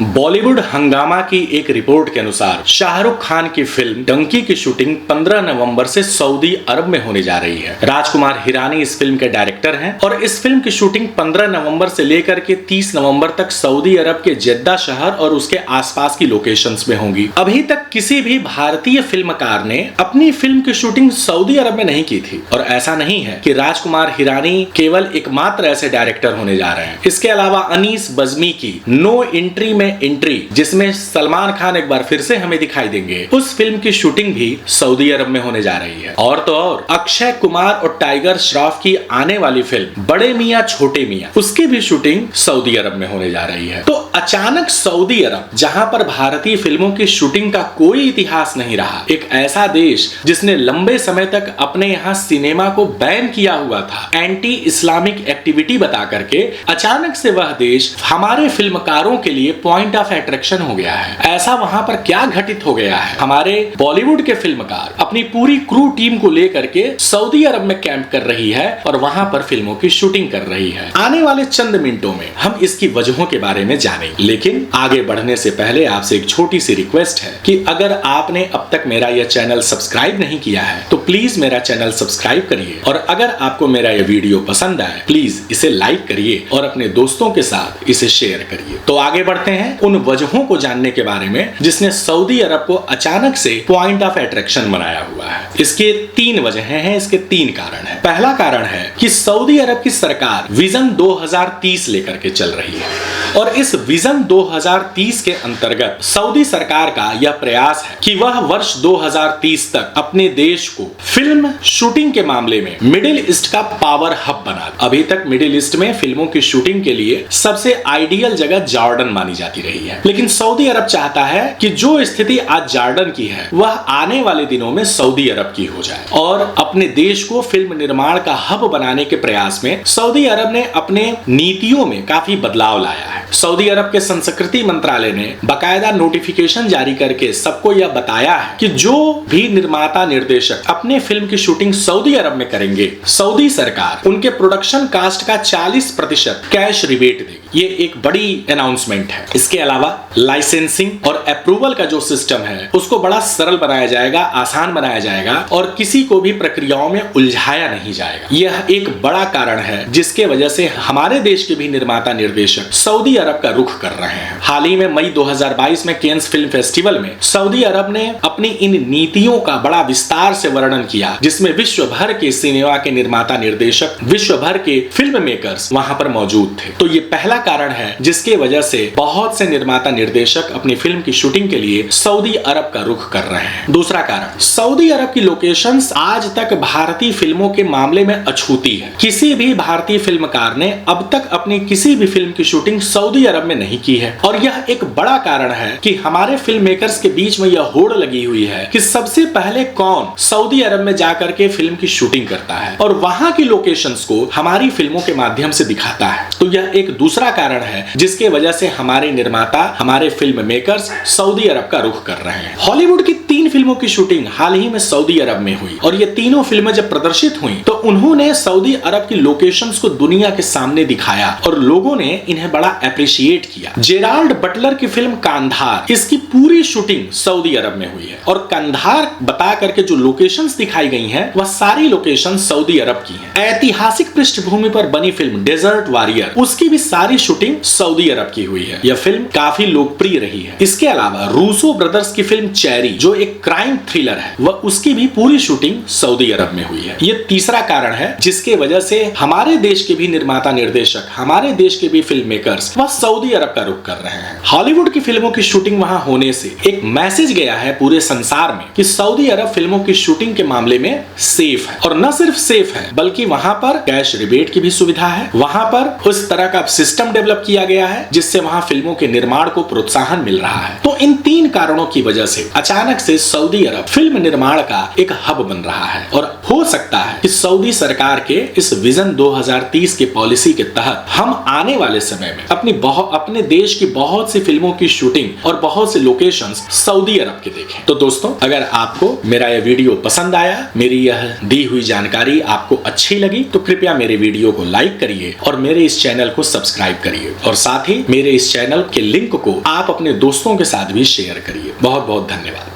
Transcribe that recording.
बॉलीवुड हंगामा की एक रिपोर्ट के अनुसार शाहरुख खान की फिल्म डंकी की शूटिंग 15 नवंबर से सऊदी अरब में होने जा रही है। राजकुमार हिरानी इस फिल्म के डायरेक्टर हैं और इस फिल्म की शूटिंग 15 नवंबर से लेकर के 30 नवंबर तक सऊदी अरब के जेद्दा शहर और उसके आसपास की लोकेशंस में होंगी। अभी तक किसी भी भारतीय फिल्मकार ने अपनी फिल्म की शूटिंग सऊदी अरब में नहीं की थी और ऐसा नहीं है कि राजकुमार हिरानी केवल एकमात्र ऐसे डायरेक्टर होने जा रहे हैं। इसके अलावा अनीस बज्मी की नो एंट्री में एंट्री, जिसमें सलमान खान एक बार फिर से हमें दिखाई देंगे, उस फिल्म की शूटिंग भी सऊदी अरब में होने जा रही है। और तो और अक्षय कुमार और टाइगर श्रॉफ की आने वाली फिल्म बड़े मियां छोटे मियां, उसकी भी शूटिंग सऊदी अरब में होने जा रही है। तो अचानक सऊदी अरब, जहां पर भारतीय फिल्मों की शूटिंग का कोई इतिहास नहीं रहा, एक ऐसा देश जिसने लंबे समय तक अपने यहाँ सिनेमा को बैन किया हुआ था एंटी इस्लामिक एक्टिविटी बता करके, अचानक से वह देश हमारे फिल्मकारों के लिए पॉइंट ऑफ अट्रैक्शन हो गया है। ऐसा वहां पर क्या घटित हो गया है? हमारे बॉलीवुड के फिल्मकार अपनी पूरी क्रू टीम को लेकर के सऊदी अरब में कैंप कर रही है और वहां पर फिल्मों की शूटिंग कर रही है। आने वाले चंद मिनटों में हम इसकी वजहों के बारे में जानेंगे, लेकिन आगे बढ़ने से पहले आपसे एक छोटी सी रिक्वेस्ट है कि अगर आपने अब तक मेरा यह चैनल सब्सक्राइब नहीं किया है तो प्लीज मेरा चैनल सब्सक्राइब करिए और अगर आपको मेरा यह वीडियो पसंद आए प्लीज इसे लाइक करिए और अपने दोस्तों के साथ इसे शेयर करिए। तो आगे बढ़ते हैं उन वजहों को जानने के बारे में जिसने सऊदी अरब को अचानक से पॉइंट ऑफ अट्रैक्शन बनाया हुआ है। इसके 3 वजहें हैं, इसके 3 कारण हैं। पहला कारण है कि सऊदी अरब की सरकार विजन 2030 लेकर के चल रही है और इस विजन 2030 के अंतर्गत सऊदी सरकार का यह प्रयास है कि वह वर्ष 2030 तक अपने देश को फिल्म शूटिंग के मामले में मिडिल ईस्ट का पावर हब बना दे। अभी तक मिडिल ईस्ट में फिल्मों की शूटिंग के लिए सबसे आइडियल जगह जॉर्डन मानी जाती रही है, लेकिन सऊदी अरब चाहता है कि जो स्थिति आज जॉर्डन की है वह आने वाले दिनों में सऊदी अरब की हो जाए और अपने देश को फिल्म निर्माण का हब बनाने के प्रयास में सऊदी अरब ने अपने नीतियों में काफी बदलाव लाया है। सऊदी अरब के संस्कृति मंत्रालय ने बाकायदा नोटिफिकेशन जारी करके सबको यह बताया है कि जो भी निर्माता निर्देशक अपने फिल्म की शूटिंग सऊदी अरब में करेंगे, सऊदी सरकार उनके प्रोडक्शन कास्ट का 40% कैश रिबेट देगी। ये एक बड़ी अनाउंसमेंट है। इसके अलावा लाइसेंसिंग और अप्रूवल का जो सिस्टम है उसको बड़ा सरल बनाया जाएगा, आसान बनाया जाएगा और किसी को भी प्रक्रियाओं में उलझाया नहीं जाएगा। यह एक बड़ा कारण है जिसके वजह से हमारे देश के भी निर्माता निर्देशक सऊदी अरब का रुख कर रहे हैं। हाल ही में मई 2022 में कैंस फिल्म फेस्टिवल में सऊदी अरब ने अपनी इन नीतियों का बड़ा विस्तार से वर्णन किया, जिसमें विश्व भर के सिनेमा के निर्माता निर्देशक, विश्व भर के फिल्म मेकर्स वहां पर मौजूद थे। तो ये पहला कारण है जिसके वजह से बहुत से निर्माता निर्देशक अपनी फिल्म की शूटिंग के लिए सऊदी अरब का रुख कर रहे हैं। दूसरा कारण, सऊदी अरब की लोकेशंस आज तक भारतीय फिल्मों के मामले में अछूती है। किसी भी भारतीय फिल्मकार ने अब तक अपनी किसी भी फिल्म की शूटिंग सऊदी अरब में नहीं की है और यह एक बड़ा कारण है कि हमारे फिल्म मेकर्स के बीच में यह होड़ लगी हुई है कि सबसे पहले कौन सऊदी अरब में जाकर के फिल्म की शूटिंग करता है और वहां की लोकेशंस को हमारी फिल्मों के माध्यम से दिखाता है। तो यह एक दूसरा कारण है जिसके वजह से हमारे निर्माता, हमारे फिल्म मेकर्स सऊदी अरब का रुख कर रहे हैं। हॉलीवुड की 3 फिल्मों की शूटिंग हाल ही में सऊदी अरब में हुई और ये तीनों फिल्में जब प्रदर्शित हुई तो उन्होंने सऊदी अरब की लोकेशंस को दुनिया के सामने दिखाया और लोगों ने इन्हें बड़ा अप्रिशिएट किया। जेराल्ड बटलर की फिल्म कांधार, इसकी पूरी शूटिंग सऊदी अरब में हुई है और कांधार बता करके जो लोकेशंस दिखाई गई हैं वह सारी लोकेशन सऊदी अरब की हैं। ऐतिहासिक पृष्ठभूमि पर बनी फिल्म डेजर्ट वॉरियर, उसकी भी सारी शूटिंग सऊदी अरब की हुई है। यह फिल्म काफी लोकप्रिय रही है। इसके अलावा रूसो ब्रदर्स की फिल्म चेरी, जो एक क्राइम थ्रिलर है, वह उसकी भी पूरी शूटिंग सऊदी अरब में हुई है। यह तीसरा कारण है जिसके वजह से हमारे देश के भी निर्माता निर्देशक, हमारे देश के भी फिल्म मेकर्स वह सऊदी अरब का रुख कर रहे हैं। हॉलीवुड की फिल्मों की शूटिंग वहां होने से एक मैसेज गया है पूरे संसार में कि सऊदी अरब फिल्मों की शूटिंग के मामले में सेफ है और न सिर्फ सेफ है बल्कि वहां पर कैश रिबेट की भी सुविधा है। वहां पर उस तरह का सिस्टम डेवलप किया गया है जिससे वहां फिल्मों के निर्माण को प्रोत्साहन मिल रहा है। तो इन 3 कारणों की वजह से अचानक से से सऊदी अरब फिल्म निर्माण का एक हब बन रहा है और हो सकता है कि सऊदी सरकार के इस विजन 2030 के पॉलिसी के तहत हम आने वाले समय में अपने देश की बहुत सी फिल्मों की शूटिंग और बहुत से लोकेशंस सऊदी अरब के देखें। तो दोस्तों, अगर आपको मेरा यह वीडियो पसंद आया, मेरी यह दी हुई जानकारी आपको अच्छी लगी, तो कृपया मेरे वीडियो को लाइक करिए और मेरे इस चैनल को सब्सक्राइब करिए और साथ ही मेरे इस चैनल के लिंक को आप अपने दोस्तों के साथ भी शेयर करिए। बहुत बहुत धन्यवाद।